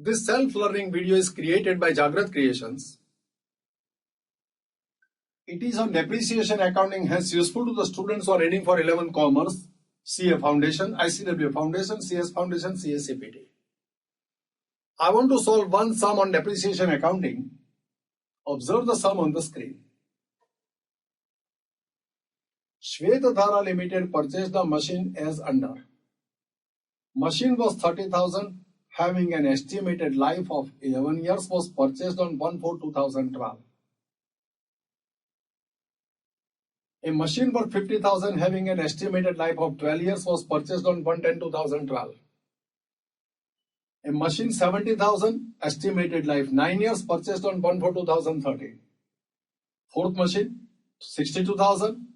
This self-learning video is created by Jagrat Creations. It is on depreciation accounting, hence useful to the students who are reading for 11 Commerce, CA Foundation, ICW Foundation, CS Foundation, CSCPT. I want to solve one sum on depreciation accounting. Observe the sum on the screen. Shvetadhara Limited purchased the machine as under. Machine was 30,000, having an estimated life of 11 years, was purchased on 1/4/2012. A machine worth 50,000 having an estimated life of 12 years was purchased on 1/10/2012. A machine 70,000, estimated life 9 years, purchased on 1/4/2013. Fourth machine 62,000,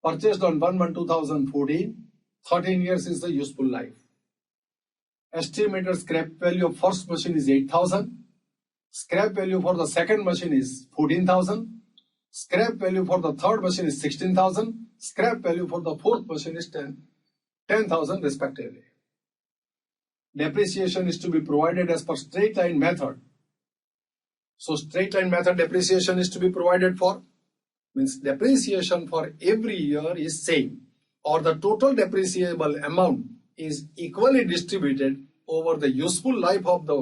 purchased on 1/1/2014. 13 years is the useful life. Estimated scrap value of first machine is 8,000. Scrap value for the second machine is 14,000. Scrap value for the third machine is 16,000. Scrap value for the fourth machine is 10,000 respectively. Depreciation is to be provided as per straight line method. So straight line method depreciation is to be provided for, means depreciation for every year is same, or the total depreciable amount is equally distributed over the useful life of the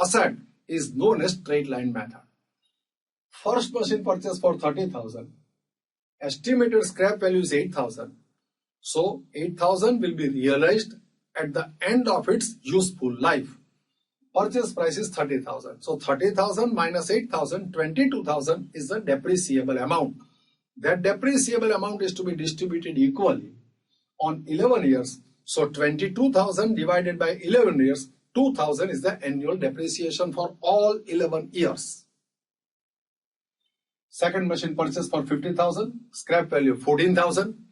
asset is known as straight line method. First machine purchased for 30,000. Estimated scrap value is 8,000. So 8,000 will be realized at the end of its useful life. Purchase price is 30,000. So 30,000 minus 8,000, 22,000 is the depreciable amount. That depreciable amount is to be distributed equally on 11 years. So 22,000 divided by 11 years, 2,000 is the annual depreciation for all 11 years. Second machine purchased for 50,000, scrap value 14,000.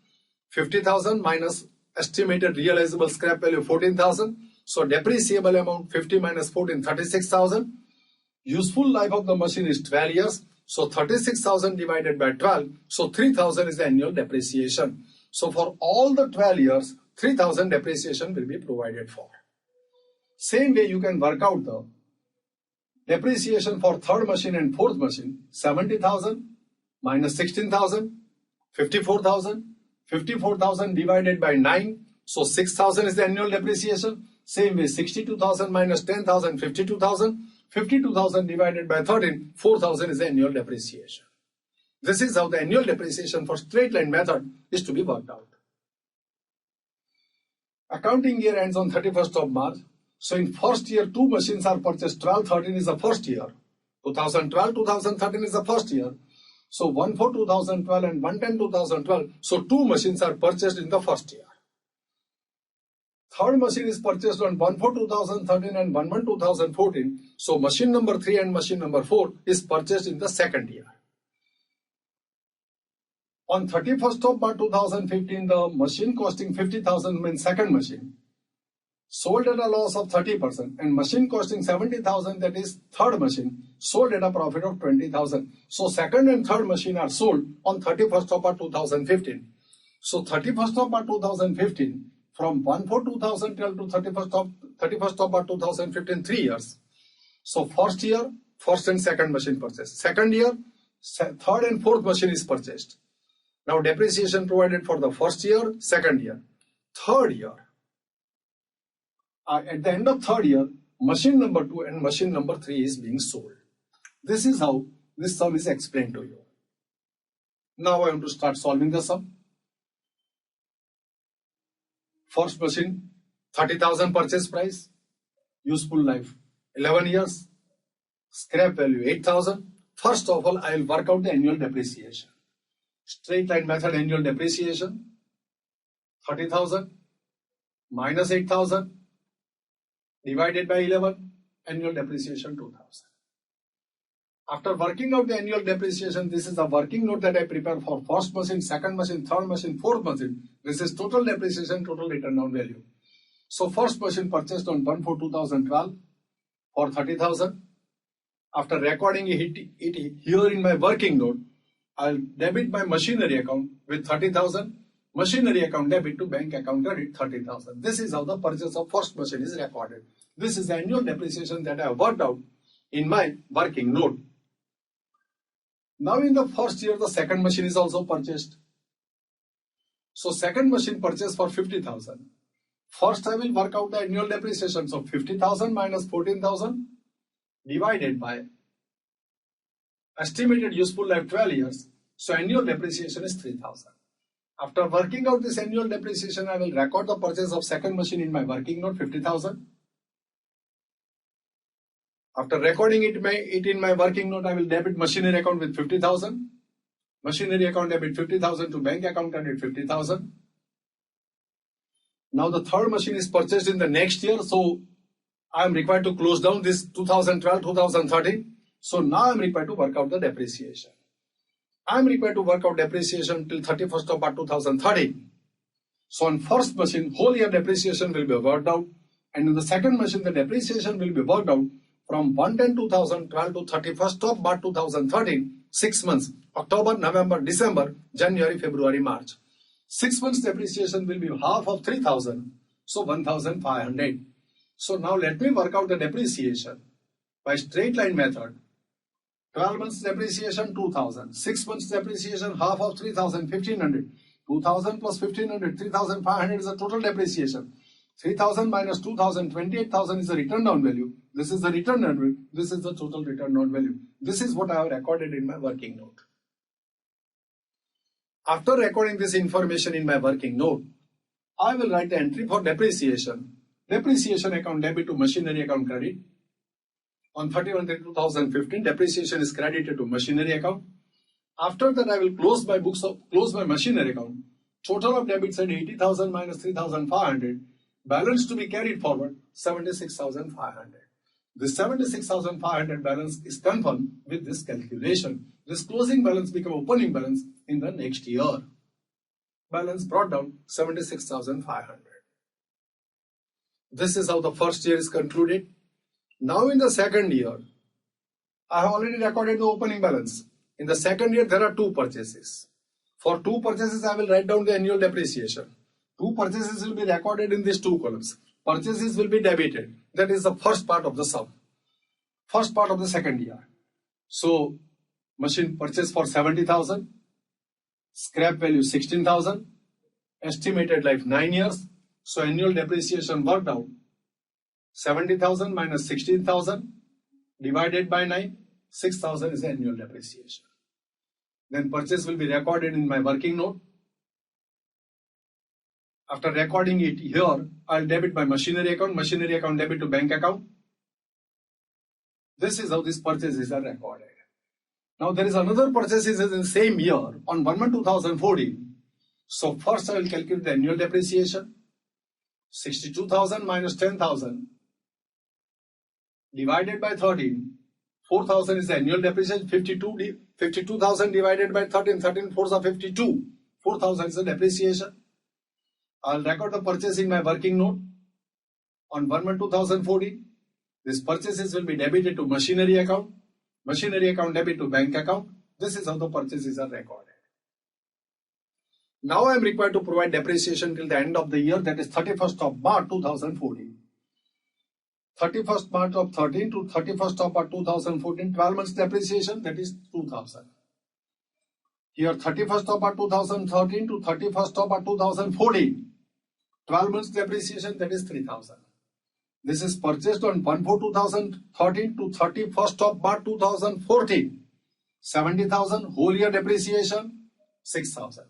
50,000 minus estimated realizable scrap value 14,000. So depreciable amount 50 minus 14, 36,000. Useful life of the machine is 12 years. So 36,000 divided by 12. So 3,000 is the annual depreciation. So for all the 12 years, 3,000 depreciation will be provided for. Same way you can work out the depreciation for third machine and fourth machine. 70,000 minus 16,000, 54,000. 54,000 divided by 9. So 6,000 is the annual depreciation. Same way 62,000 minus 10,000, 52,000. 52,000 divided by 13, 4,000 is the annual depreciation. This is how the annual depreciation for straight line method is to be worked out. Accounting year ends on 31st of March. So in first year, two machines are purchased. 12-13 is the first year. 2012-2013 is the first year. So 1/4/2012 and 1/10/2012. So two machines are purchased in the first year. Third machine is purchased on 1/4/2013 and 1/1/2014. So machine number 3 and machine number 4 is purchased in the second year. On 31st of March 2015, the machine costing 50,000 means second machine sold at a loss of 30%, and machine costing 70,000, that is third machine, sold at a profit of 20,000. So second and third machine are sold on 31st of March 2015. So 31st of March 2015, from 1/4/2012 to 31st of March 2015, 3 years. So first year, first and second machine purchased. Second year, third and fourth machine is purchased. Now depreciation provided for the first year, second year. Third year, at the end of third year, machine number 2 and machine number 3 is being sold. This is how this sum is explained to you. Now I want to start solving the sum. First machine, 30,000 purchase price, useful life 11 years, scrap value 8,000. First of all, I will work out the annual depreciation. Straight line method annual depreciation, 30,000 minus 8,000 divided by 11, annual depreciation 2,000. After working out the annual depreciation, this is the working note that I prepare for first machine, second machine, third machine, fourth machine. This is total depreciation, total written down value. So first machine purchased on 1/4/2012 for 30,000. After recording it here in my working note, I'll debit my machinery account with 30,000. Machinery account debit to bank account credit 30,000. This is how the purchase of first machine is recorded. This is the annual depreciation that I have worked out in my working note. Now in the first year, the second machine is also purchased. So second machine purchased for 50,000. First I will work out the annual depreciation. So 50,000 minus 14,000 divided by estimated useful life 12 years. So annual depreciation is 3,000. After working out this annual depreciation, I will record the purchase of second machine in my working note, 50,000. After recording it in my working note, I will debit machinery account with 50,000. Machinery account debit 50,000 to bank account credit 50,000. Now the third machine is purchased in the next year, so I am required to close down this 2012-2013. So now I am required to work out the depreciation. I am required to work out depreciation till 31st of March 2013. So on first machine, whole year depreciation will be worked out, and in the second machine, the depreciation will be worked out from 1/10/2012 to 31st of March 2013, 6 months, October, November, December, January, February, March. 6 months depreciation will be half of 3,000, so 1,500. So now let me work out the depreciation by straight line method. 12 months depreciation 2,000, 6 months depreciation half of 3,000, 1,500. 2,000 plus 1,500, 3,500 is the total depreciation. 3,000 minus 2,000, 28,000 is the return down value. This is the return down value. This is the total return down value. This is what I have recorded in my working note. After recording this information in my working note, I will write the entry for depreciation. Depreciation account debit to machinery account credit. On 31/3/2015, depreciation is credited to machinery account. After that, I will close my machinery account. Total of debits at 80,000 minus 3,500. Balance to be carried forward 76,500. This 76,500 balance is confirmed with this calculation. This closing balance become opening balance in the next year. Balance brought down 76,500. This is how the first year is concluded. Now in the second year, I have already recorded the opening balance. In the second year, there are two purchases. For two purchases, I will write down the annual depreciation. Two purchases will be recorded in these two columns. Purchases will be debited. That is the first part of the sum. First part of the second year. So, machine purchase for 70,000. Scrap value 16,000. Estimated life 9 years. So, annual depreciation worked out. 70,000 minus 16,000 divided by 9. 6,000 is the annual depreciation. Then purchase will be recorded in my working note. After recording it here, I'll debit my machinery account debit to bank account. This is how these purchases are recorded. Now there is another purchases in the same year on 1/1/2014. So first I will calculate the annual depreciation. 62,000 minus 10,000 divided by 13. 4,000 is the annual depreciation. 52,000 divided by 13. 13 fours are 52. 4,000 is the depreciation. I'll record the purchase in my working note on 1/1/2014. These purchases will be debited to machinery account debit to bank account. This is how the purchases are recorded. Now I am required to provide depreciation till the end of the year, that is 31st of March 2014. 31st March of 13 to 31st of March 2014, 12 months depreciation, that is 2,000. Here 31st of March 2013 to 31st of March 2014. 12 months depreciation, that is 3,000. This is purchased on 1/4/2013 to 31st of March 2014. 70,000 whole year depreciation, 6,000.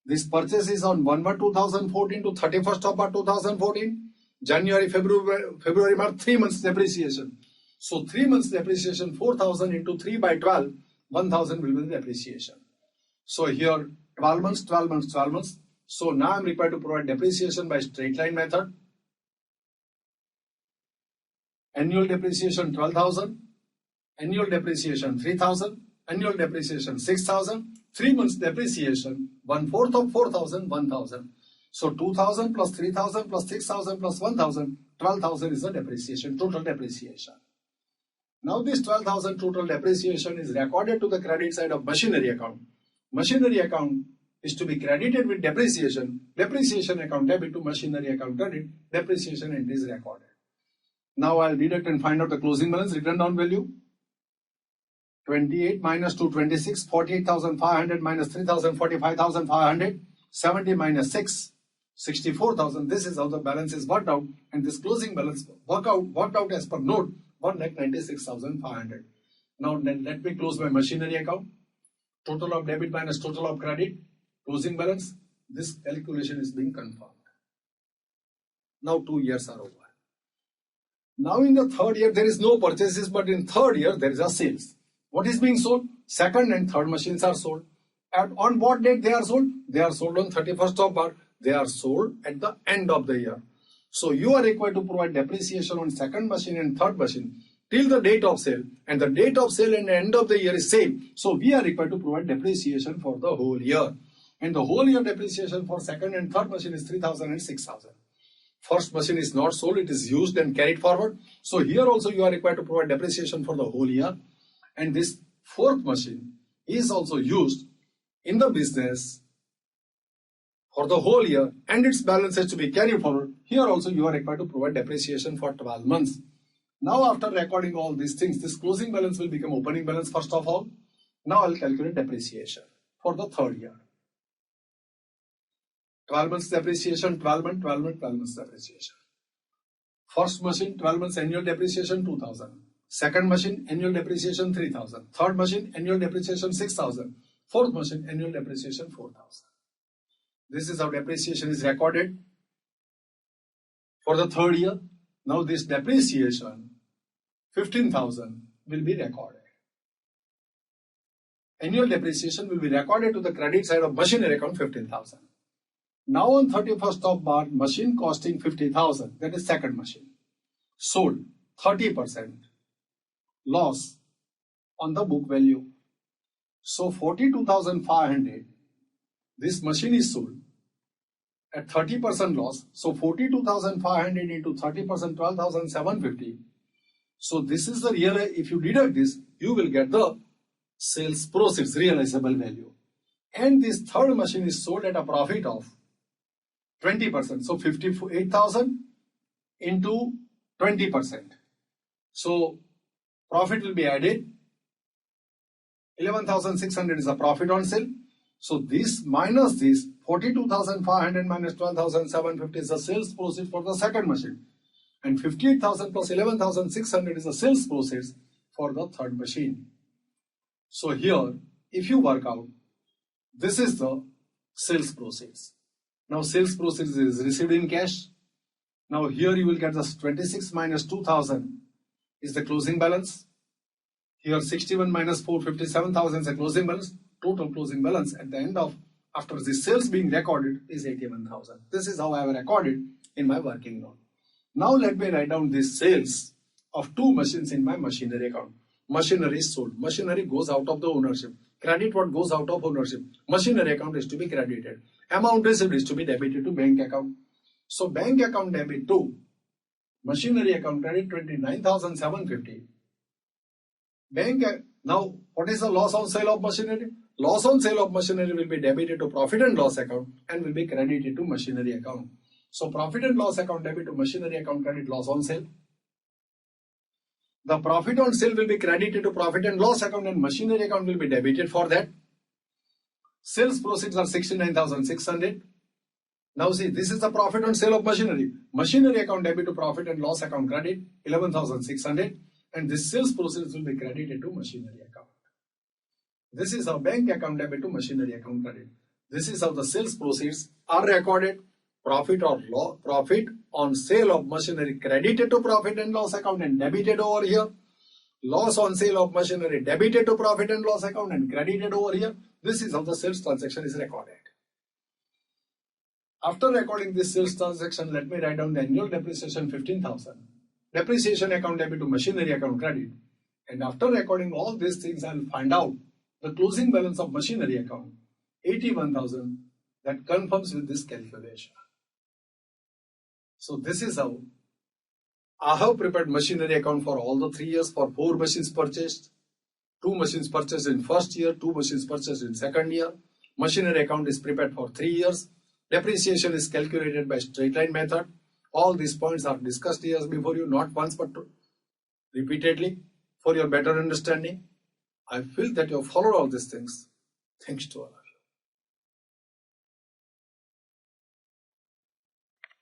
This purchase is on 1/1/2014 to 31st of March 2014. January, February, March, 3 months depreciation. So 3 months depreciation, 4,000 into 3 by 12, 1,000 will be the depreciation. So here 12 months, 12 months, 12 months. So now I am required to provide depreciation by straight line method. Annual depreciation 12,000, annual depreciation 3,000, annual depreciation 6,000, 3 months depreciation 1/4 of 4,000, 1,000. So 2,000 plus 3,000 plus 6,000 plus 1,000, 12,000 is the depreciation, total depreciation. Now this 12,000 total depreciation is recorded to the credit side of machinery account. Machinery account is to be credited with depreciation. Depreciation account debit to machinery account credit. Depreciation entry is recorded. Now I'll deduct and find out the closing balance, written down value. 28 minus 2, 26, 48,500 minus 3,000, 45,500, 70 minus 6, 64,000. This is how the balance is worked out, and this closing balance worked out as per note 1,96,500. Now let me close my machinery account. Total of debit minus total of credit, closing balance. This calculation is being confirmed. Now 2 years are over. Now in the third year there is no purchases, but in third year there is a sales. What is being sold? Second and third machines are sold. On what date they are sold? They are sold on 31st of March. They are sold at the end of the year. So you are required to provide depreciation on second machine and third machine till the date of sale, and the date of sale and the end of the year is same. So we are required to provide depreciation for the whole year, and the whole year depreciation for second and third machine is 3,000 and 6,000. First machine is not sold, it is used and carried forward. So here also you are required to provide depreciation for the whole year, and this fourth machine is also used in the business for the whole year, and its balance has to be carried forward. Here also you are required to provide depreciation for 12 months. Now after recording all these things, this closing balance will become opening balance first of all. Now I will calculate depreciation for the third year. 12 months depreciation, 12 months, 12 months, 12 months depreciation. First machine, 12 months annual depreciation 2,000. Second machine, annual depreciation 3,000. Third machine, annual depreciation 6,000. Fourth machine, annual depreciation 4,000. This is how depreciation is recorded for the third year. Now this depreciation, 15,000, will be recorded. Annual depreciation will be recorded to the credit side of machinery account 15,000. Now on 31st of March, machine costing 50,000, that is second machine, sold 30% loss on the book value. So 42,500, this machine is sold at 30% loss. So 42,500 into 30%, 12,750. So this is the real, if you deduct this, you will get the sales proceeds, realizable value. And this third machine is sold at a profit of 20%. So 58,000 into 20%. So profit will be added. 11,600 is a profit on sale. So this minus this, 42,500 minus 12,750 is the sales proceeds for the second machine. And 58,000 plus 11,600 is the sales proceeds for the third machine. So here, if you work out, this is the sales proceeds. Now sales proceeds is received in cash. Now here you will get the 26 minus 2,000 is the closing balance. Here 61 minus 457,000 is the closing balance. Total closing balance at the end of, after the sales being recorded, is 81,000. This is how I have recorded in my working note. Now let me write down these sales of two machines in my machinery account. Machinery is sold. Machinery goes out of the ownership. Credit what goes out of ownership. Machinery account is to be credited. Amount received is to be debited to bank account. So bank account debit to machinery account credit 29,750. Now what is the loss on sale of machinery? Loss on sale of machinery will be debited to profit and loss account and will be credited to machinery account. So profit and loss account debit to machinery account credit loss on sale. The profit on sale will be credited to profit and loss account and machinery account will be debited for that. Sales proceeds are 69,600. Now see, this is the profit on sale of machinery. Machinery account debit to profit and loss account credit 11,600, and this sales proceeds will be credited to machinery account. This is how bank account debit to machinery account credit. This is how the sales proceeds are recorded. Profit on sale of machinery credited to profit and loss account and debited over here. Loss on sale of machinery debited to profit and loss account and credited over here. This is how the sales transaction is recorded. After recording this sales transaction, let me write down the annual depreciation 15,000. Depreciation account debit to machinery account credit. And after recording all these things, I will find out the closing balance of machinery account 81,000. That confirms with this calculation. So this is how I have prepared machinery account for all the 3 years for 4 machines purchased. 2 machines purchased in first year, 2 machines purchased in second year. Machinery account is prepared for 3 years. Depreciation is calculated by straight line method. All these points are discussed here before you, not once but repeatedly for your better understanding. I feel that you have followed all these things. Thanks to Allah.